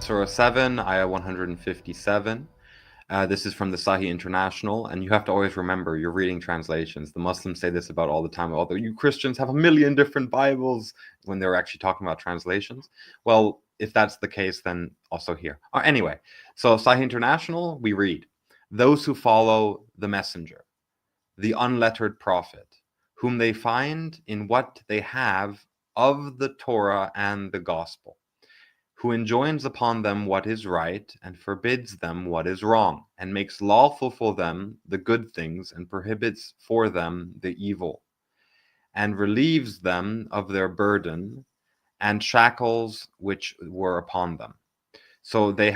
Surah 7, Ayah 157. This is from the Sahih International, and you have to always remember you're reading translations. The Muslims say this about all the time, although you Christians have a million different Bibles, when they're actually talking about translations. Well, if that's the case, then also here. Anyway, so Sahih International, we read, those who follow the messenger, the unlettered prophet, whom they find in what they have of the Torah and the gospel, who enjoins upon them what is right and forbids them what is wrong, and makes lawful for them the good things and prohibits for them the evil, and relieves them of their burden and shackles which were upon them. So they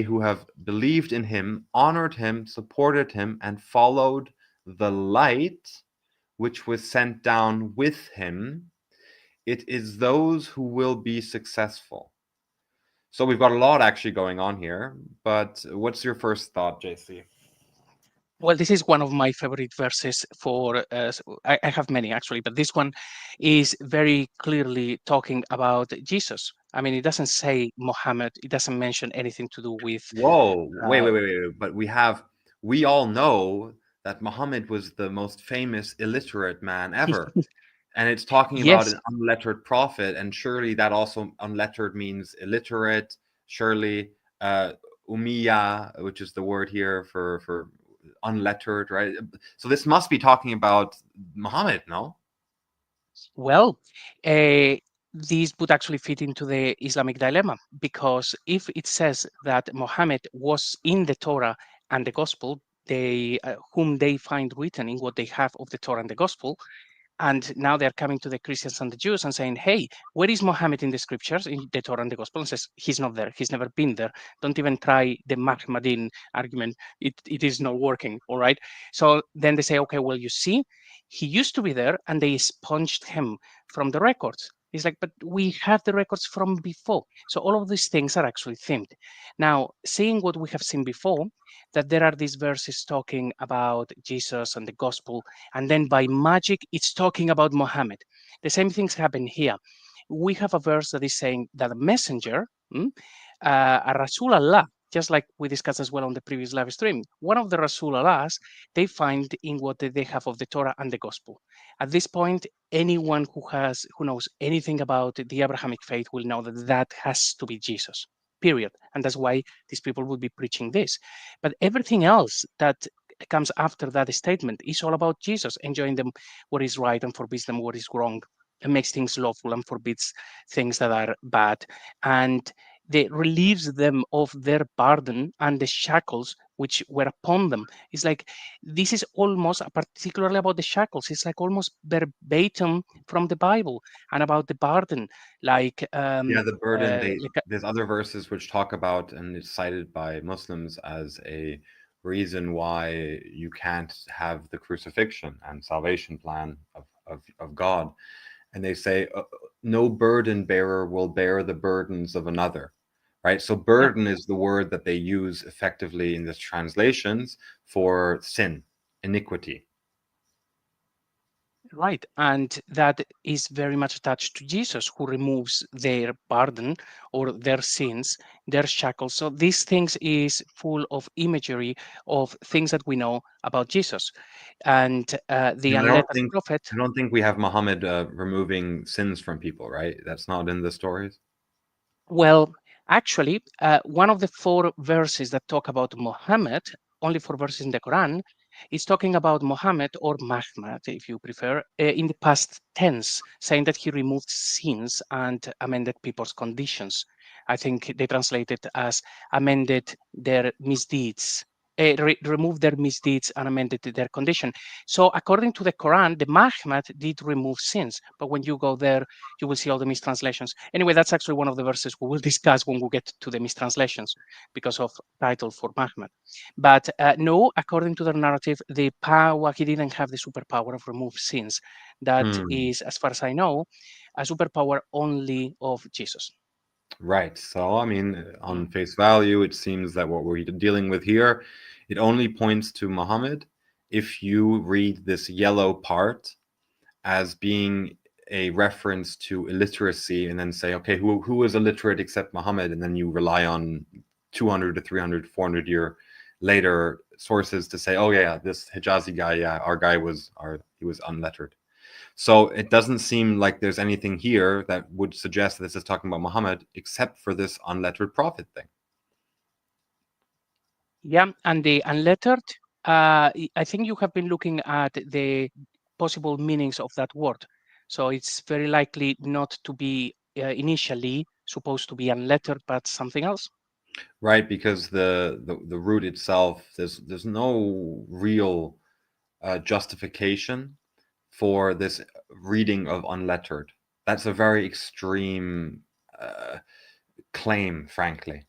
who have believed in him, honored him, supported him, and followed the light which was sent down with him, it is those who will be successful. So we've got a lot actually going on here, but what's your first thought, JC? Well, this is one of my favorite verses for, I have many actually, but this one is very clearly talking about Jesus. I mean, it doesn't say Muhammad, it doesn't mention anything to do with. Whoa, Uh, wait. But we all know that Muhammad was the most famous illiterate man ever. And it's talking about yes, an unlettered prophet, and surely that also unlettered means illiterate. Surely, umiya, which is the word here for unlettered, right? So this must be talking about Muhammad, no? well, these would actually fit into the Islamic dilemma, because if it says that Muhammad was in the Torah and the Gospel, they whom they find written in what they have of the Torah and the Gospel, and now they're coming to the Christians and the Jews and saying, hey, where is Muhammad in the scriptures, in the Torah and the Gospel? And says, he's not there. He's never been there. Don't even try the Mahmadin argument. It is not working, all right? So then they say, okay, well, you see, he used to be there, and they expunged him from the records. It's like, but we have the records from before. So all of these things are actually themed. Now, seeing what we have seen before, that there are these verses talking about Jesus and the gospel, and then by magic, it's talking about Muhammad. The same things happen here. We have a verse that is saying that a messenger, a Rasul Allah, just like we discussed as well on the previous live stream, one of the Rasul Allahs they find in what they have of the Torah and the Gospel. At this point, anyone who knows anything about the Abrahamic faith will know that that has to be Jesus. Period. And that's why these people would be preaching this. But everything else that comes after that statement is all about Jesus, enjoying them what is right and forbids them what is wrong, and makes things lawful and forbids things that are bad. And they relieves them of their burden and the shackles which were upon them. It's like this is almost, particularly about the shackles, it's like almost verbatim from the Bible, and about the burden, like Yeah, the burden. like There's other verses which talk about, and it's cited by Muslims as a reason why you can't have the crucifixion and salvation plan of God. And they say no burden bearer will bear the burdens of another, right? So yeah. burden is the word that they use effectively in the translations for sin, iniquity. Right. And that is very much attached to Jesus, who removes their burden or their sins, their shackles. So these things is full of imagery of things that we know about Jesus. And the You know, unlettered prophet, I don't think we have Muhammad removing sins from people, right? That's not in the stories. well, actually, one of the four verses that talk about Muhammad, only four verses in the Quran, is talking about Muhammad, or Mahmad, if you prefer, in the past tense, saying that he removed sins and amended people's conditions. I think they translate it as amended their misdeeds, removed their misdeeds and amended their condition. So, according to the Quran, the Mahmad did remove sins, but when you go there, you will see all the mistranslations. Anyway, that's actually one of the verses we will discuss when we get to the mistranslations because of title for Mahmad. But no, according to the narrative, the power, he didn't have the superpower of remove sins. That Hmm. is, as far as I know, a superpower only of Jesus. Right. So, I mean, on face value, it seems that what we're dealing with here, it only points to Muhammad if you read this yellow part as being a reference to illiteracy and then say, okay, who is illiterate except Muhammad? And then you rely on 200 to 300, 400 year later sources to say, oh yeah, this Hijazi guy, yeah, he was unlettered. So it doesn't seem like there's anything here that would suggest that this is talking about Muhammad, except for this unlettered prophet thing. Yeah, and the unlettered, I think you have been looking at the possible meanings of that word. So it's very likely not to be initially supposed to be unlettered, but something else. Right, because the root itself, there's no real justification for this reading of unlettered. That's a very extreme claim, frankly.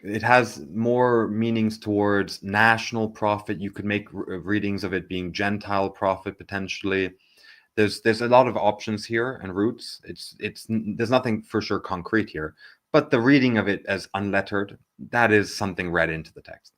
It has more meanings towards national prophet. You could make readings of it being Gentile prophet potentially. There's a lot of options here and roots. It's there's nothing for sure concrete here, but the reading of it as unlettered, that is something read into the text.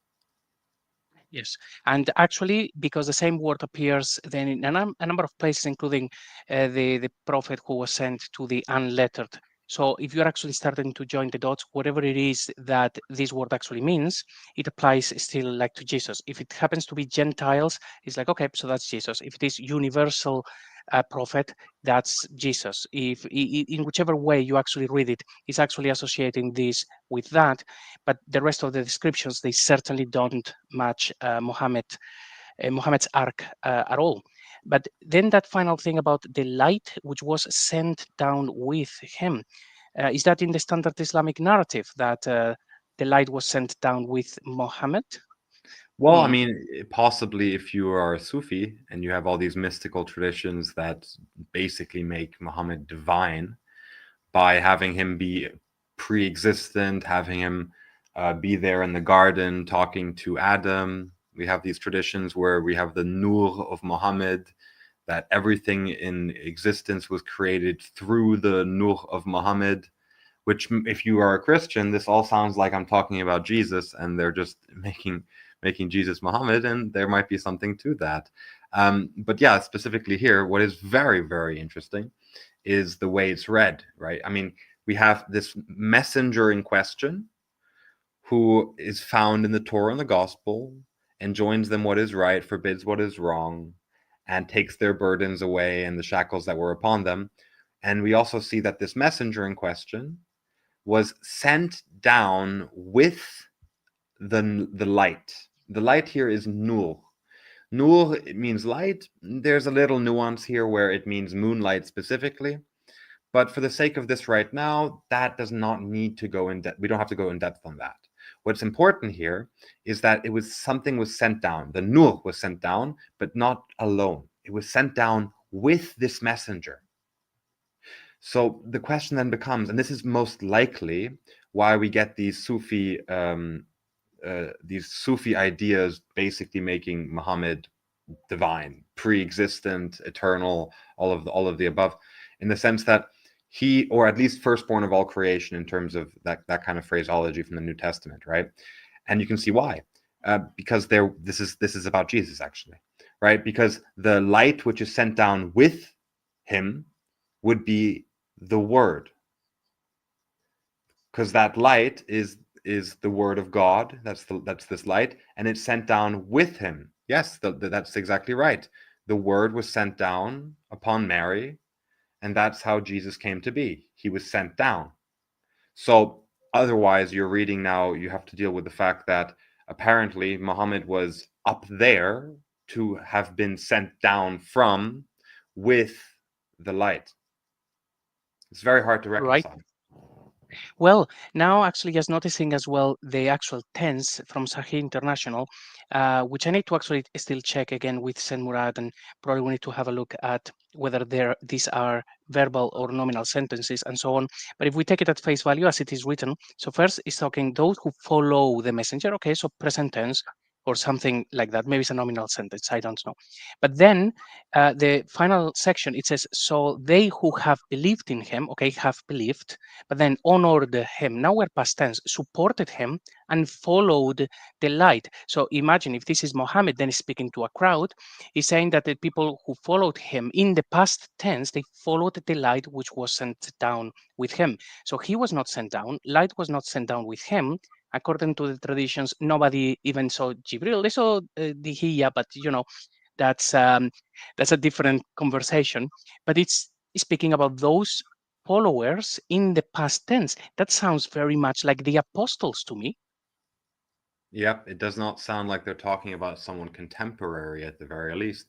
Yes, and actually, because the same word appears then in a number of places, including the prophet who was sent to the unlettered. So if you're actually starting to join the dots, whatever it is that this word actually means, it applies still like to Jesus. If it happens to be Gentiles, it's like, okay, so that's Jesus. If it is universal prophet, that's Jesus. If in whichever way you actually read it, it's actually associating this with that. But the rest of the descriptions, they certainly don't match Muhammad's ark at all. But then that final thing about the light which was sent down with him, is that in the standard Islamic narrative that the light was sent down with Muhammad? Well, I mean, possibly if you are a Sufi and you have all these mystical traditions that basically make Muhammad divine by having him be pre-existent, having him be there in the garden talking to Adam. We have these traditions where we have the Nur of Muhammad, that everything in existence was created through the Nur of Muhammad, which if you are a Christian, this all sounds like I'm talking about Jesus and they're just making Jesus Muhammad, and there might be something to that. But yeah, specifically here, what is very, very interesting is the way it's read, right? I mean, we have this messenger in question who is found in the Torah and the gospel, enjoins them what is right, forbids what is wrong, and takes their burdens away and the shackles that were upon them. And we also see that this messenger in question was sent down with the light. The light here is nur. Nur, it means light. There's a little nuance here where it means moonlight specifically. But for the sake of this right now, that does not need to go in depth. We don't have to go in depth on that. What's important here is that something was sent down. The nur was sent down, but not alone. It was sent down with this messenger. So the question then becomes, and this is most likely why we get these Sufi ideas basically making Muhammad divine, pre-existent, eternal, all of the above, in the sense that he, or at least firstborn of all creation, in terms of that kind of phraseology from the New Testament, right? And you can see why, because this is about Jesus actually, right? Because the light which is sent down with him would be the word, because that light is the word of God. That's this light, and it's sent down with him. Yes, that's exactly right. The word was sent down upon Mary, and that's how Jesus came to be. He was sent down. So otherwise, you're reading now, you have to deal with the fact that apparently Muhammad was up there to have been sent down from with the light. It's very hard to reconcile. Right. Well, now actually just noticing as well the actual tense from Sahih International, which I need to actually still check again with Sen Murad, and probably we need to have a look at whether these are verbal or nominal sentences and so on. But if we take it at face value as it is written, so first it's talking those who follow the messenger, okay, so present tense, or something like that. Maybe it's a nominal sentence, I don't know. But then the final section, it says, so they who have believed in him, okay, have believed, but then honored him, now we're past tense, supported him and followed the light. So imagine if this is Muhammad, then he's speaking to a crowd. He's saying that the people who followed him in the past tense, they followed the light which was sent down with him. So he was not sent down, light was not sent down with him. According to the traditions, nobody even saw Jibril. They saw Dihiya, but that's a different conversation. But it's speaking about those followers in the past tense. That sounds very much like the apostles to me. Yep, it does not sound like they're talking about someone contemporary at the very least,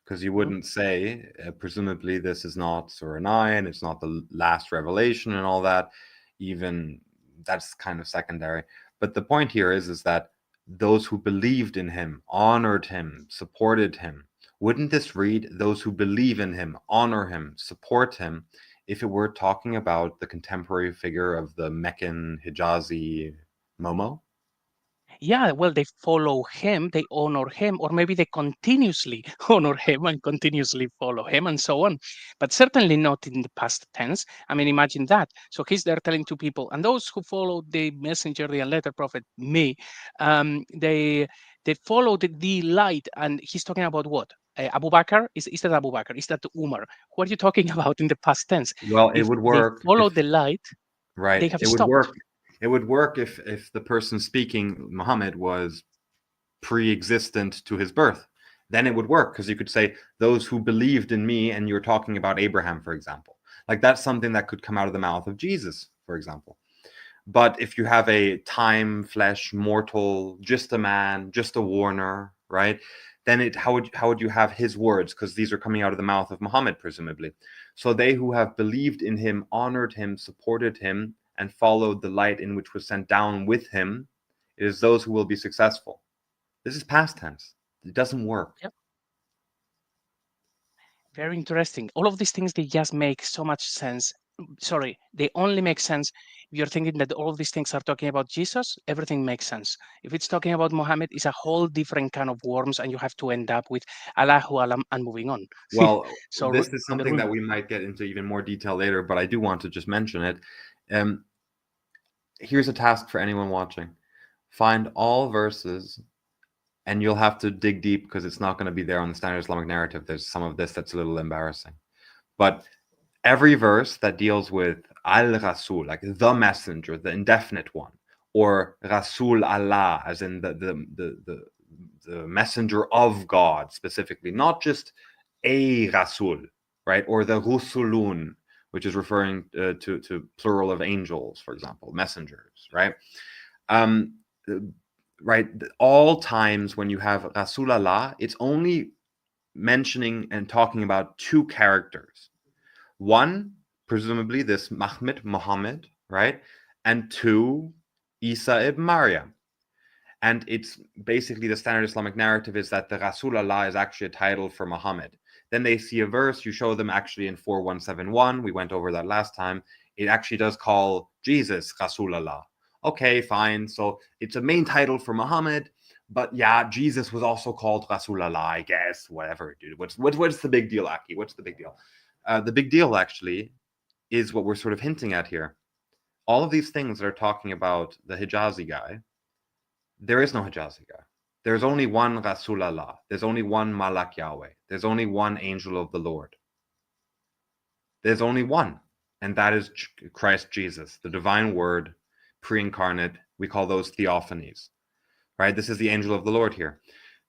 because you wouldn't say, presumably, this is not Surah 9, it's not the last revelation and all that. Even that's kind of secondary. But the point here is that those who believed in him, honored him, supported him. Wouldn't this read, those who believe in him, honor him, support him, if it were talking about the contemporary figure of the Meccan Hijazi Momo? Yeah, well, they follow him, they honor him, or maybe they continuously honor him and continuously follow him and so on, but certainly not in the past tense. I mean, imagine that. So he's there telling to people, and those who followed the messenger, the unlettered prophet, me, they followed the light, and he's talking about what? Abu Bakr? Is that Abu Bakr? Is that Umar? What are you talking about in the past tense? Well, it If would they work follow if the light, they right. have It would stopped. work. It would work if the person speaking, Muhammad, was pre-existent to his birth. Then it would work because you could say those who believed in me, and you're talking about Abraham, for example. Like that's something that could come out of the mouth of Jesus, for example. But if you have a time, flesh, mortal, just a man, just a warner, right? Then how would you have his words? Because these are coming out of the mouth of Muhammad, presumably. So they who have believed in him, honored him, supported him, and followed the light in which was sent down with him, it is those who will be successful. This is past tense. It doesn't work. Yep. Very interesting. All of these things, they just make so much sense. Sorry, they only make sense if you're thinking that all of these things are talking about Jesus. Everything makes sense. If it's talking about Muhammad, it's a whole different kind of worms, and you have to end up with Allahu Alam and moving on. Well, So this is on the something rule. that we might get into even more detail later, but I do want to just mention it. Um, Here's a task for anyone watching. Find all verses, and you'll have to dig deep because it's not going to be there on the standard Islamic narrative. There's some of this that's a little embarrassing. But every verse that deals with al-Rasul, like the messenger, the indefinite one, or Rasul Allah, as in the messenger of God specifically, not just a Rasul, right? Or the Rusulun, which is referring to plural of angels, for example, messengers, right? Um, right, all times when you have Rasul Allah, it's only mentioning and talking about two characters. One, presumably this Muhammad, right? And two, Isa ibn Maryam. And it's basically the standard Islamic narrative is that the Rasul Allah is actually a title for Muhammad. Then they see a verse, you show them actually in 4171, we went over that last time, it actually does call Jesus Rasul Allah. Okay, fine. So it's a main title for Muhammad, but yeah, Jesus was also called Rasul Allah, I guess. Whatever, dude. What's the big deal, Aki? What's the big deal? The big deal actually is what we're sort of hinting at here. All of these things that are talking about the Hijazi guy, there is no Hijazi guy. There's only one Rasul Allah. There's only one Malak Yahweh. There's only one angel of the Lord. There's only one, and that is Christ Jesus, the divine word, pre-incarnate. We call those theophanies, right? This is the angel of the Lord here.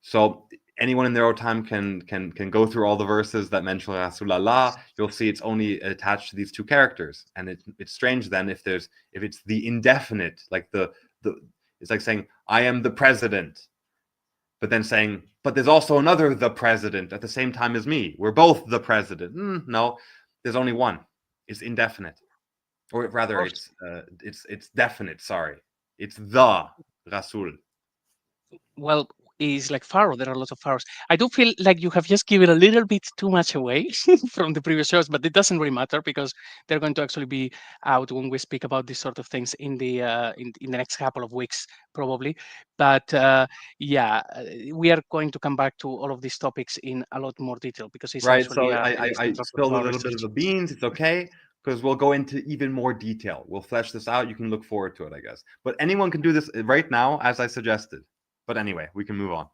So anyone in their own time can go through all the verses that mention Rasul Allah. You'll see it's only attached to these two characters, and it's strange then if it's the indefinite, like the it's like saying I am the president, but then saying but there's also another the president at the same time as me. We're both the president. No, there's only one. It's indefinite, or rather, it's definite. Sorry, it's the Rasul. Well, is like Pharaoh. There are lots of pharaohs. I do feel like you have just given a little bit too much away from the previous shows, but it doesn't really matter because they're going to actually be out when we speak about these sort of things in the in the next couple of weeks probably. But yeah, we are going to come back to all of these topics in a lot more detail because it's Right. actually So a I, really I, I central part of spilled a our little bit of research. the beans. It's okay because we'll go into even more detail. We'll flesh this out. You can look forward to it, I guess. But anyone can do this right now, as I suggested. But anyway, we can move on.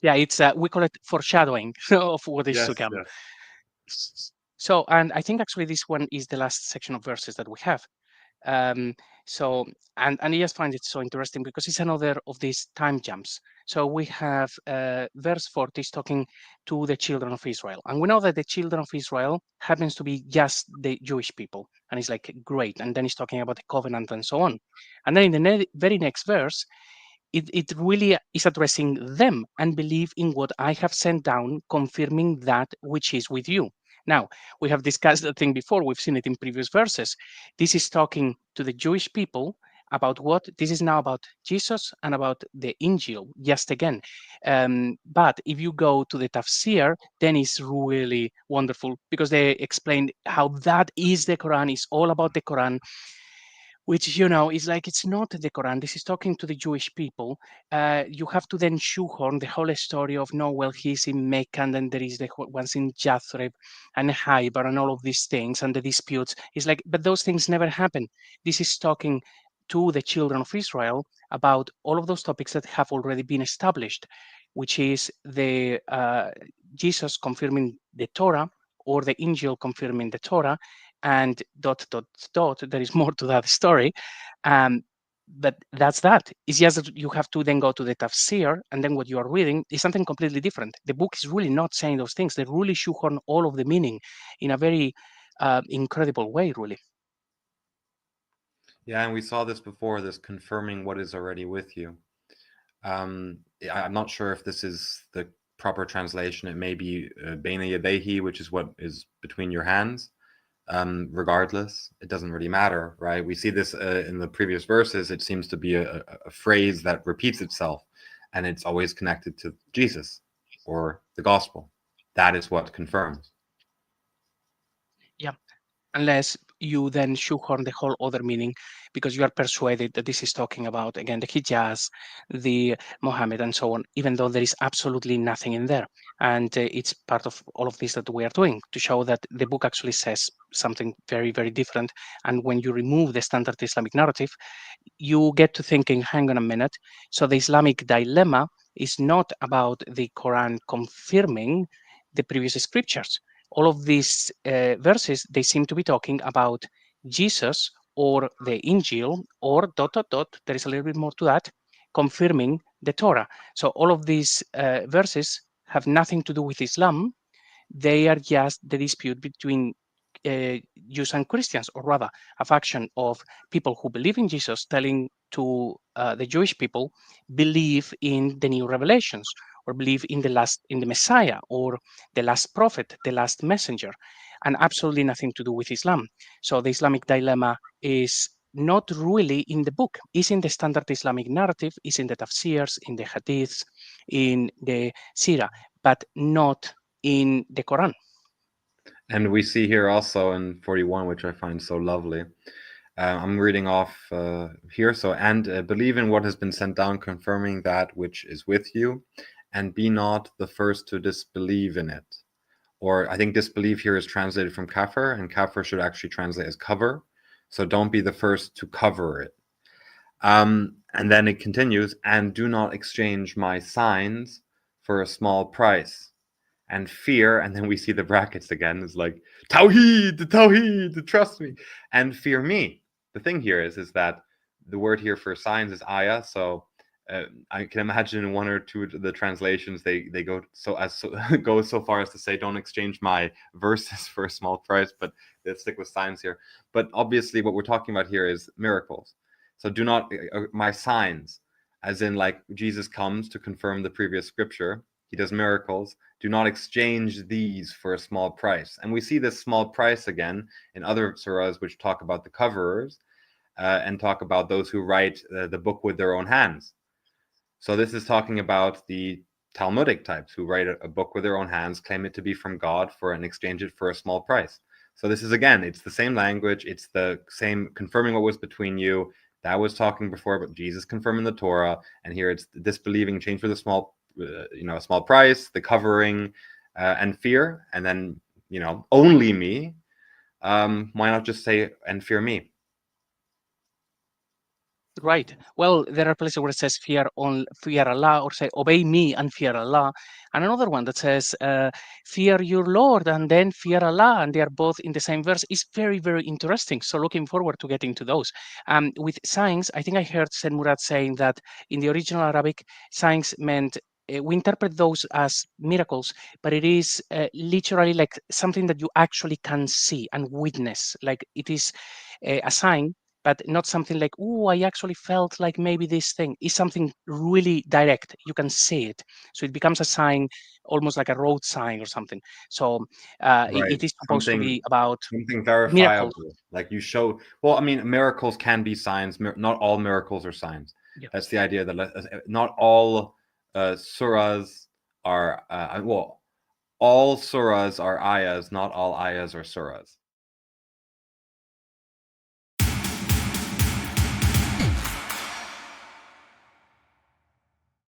Yeah, it's we call it foreshadowing of what is to Yes, come. yes. So, and I think actually this one is the last section of verses that we have. Um, so, and I just find it so interesting because it's another of these time jumps. So we have verse 40 is talking to the children of Israel. And we know that the children of Israel happens to be just the Jewish people. And it's like, great. And then he's talking about the covenant and so on. And then in the very next verse, it really is addressing them and believe in what I have sent down, confirming that which is with you. Now, we have discussed the thing before, we've seen it in previous verses. This is talking to the Jewish people about what? This is now about Jesus and about the Injil, just again. But if you go to the Tafsir, then it's really wonderful because they explain how that is the Quran, it's all about the Quran, which is like it's not the Quran. This is talking to the Jewish people. You have to then shoehorn the whole story of no, well, he's in Mecca, and then there is the ones in Jathrib and Haibar and all of these things and the disputes. It's like, but those things never happen. This is talking to the children of Israel about all of those topics that have already been established, which is the Jesus confirming the Torah or the Injil confirming the Torah, and dot dot dot. There is more to that story, but that's that. It's just that you have to then go to the tafsir, and then what you are reading is something completely different. The book is really not saying those things. They really shoehorn all of the meaning in a very incredible way, really. Yeah, and we saw this before, this confirming what is already with you. I'm not sure if this is the proper translation. It may be Beina Yadehi, which is what is between your hands. Regardless, it doesn't really matter, right? We see this in the previous verses. It seems to be a phrase that repeats itself, and it's always connected to Jesus or the gospel. That is what confirms. Yeah. Unless you then shoehorn the whole other meaning because you are persuaded that this is talking about, again, the Hijaz, the Mohammed, and so on, even though there is absolutely nothing in there. And it's part of all of this that we are doing to show that the book actually says something very, very different. And when you remove the standard Islamic narrative, you get to thinking, hang on a minute. So the Islamic dilemma is not about the Quran confirming the previous scriptures. All of these verses, they seem to be talking about Jesus or the Injil or dot, dot, dot. There is a little bit more to that, confirming the Torah. So all of these verses have nothing to do with Islam. They are just the dispute between Jews and Christians, or rather, a faction of people who believe in Jesus telling to the Jewish people, believe in the new revelations, or believe in the Messiah, or the last prophet, the last messenger, and absolutely nothing to do with Islam. So the Islamic dilemma is not really in the book. It's in the standard Islamic narrative, it's in the tafsirs, in the hadiths, in the Sirah, but not in the Quran. And we see here also in 41, which I find so lovely. I'm reading off here. So, and believe in what has been sent down, confirming that which is with you, and be not the first to disbelieve in it. Or I think disbelief here is translated from kafir, and kafir should actually translate as cover. So don't be the first to cover it. And then it continues, and do not exchange my signs for a small price. And fear, and then we see the brackets again, is like, Tawheed, trust me, and fear me. The thing here is that the word here for signs is ayah, so I can imagine in one or two of the translations they go go so far as to say don't exchange my verses for a small price, but let's stick with signs here. But obviously what we're talking about here is miracles. So do not my signs, as in like Jesus comes to confirm the previous scripture. He does miracles. Do not exchange these for a small price. And we see this small price again in other surahs which talk about the coverers and talk about those who write the book with their own hands. So this is talking about the Talmudic types who write a book with their own hands, claim it to be from God and exchange it for a small price. So this is, again, it's the same language. It's the same confirming what was between you. That was talking before about Jesus confirming the Torah. And here it's disbelieving, change for the small, a small price, the covering, and fear. And then, only me. Why not just say, and fear me? Right. Well, there are places where it says fear Allah, or say obey me and fear Allah, and another one that says fear your Lord and then fear Allah, and they are both in the same verse. It's very, very interesting. So looking forward to getting to those. With signs, I think I heard Said Murad saying that in the original Arabic, signs meant we interpret those as miracles, but it is literally like something that you actually can see and witness. Like it is a sign, but not something like, oh, I actually felt like maybe this thing is something really direct. You can see it. So it becomes a sign, almost like a road sign or something. So it is supposed to be about something miracles. verifiable. Like you show, well, I mean, miracles can be signs. Not all miracles are signs. Yeah. That's the idea that not all surahs are, all surahs are ayahs, not all ayahs are surahs.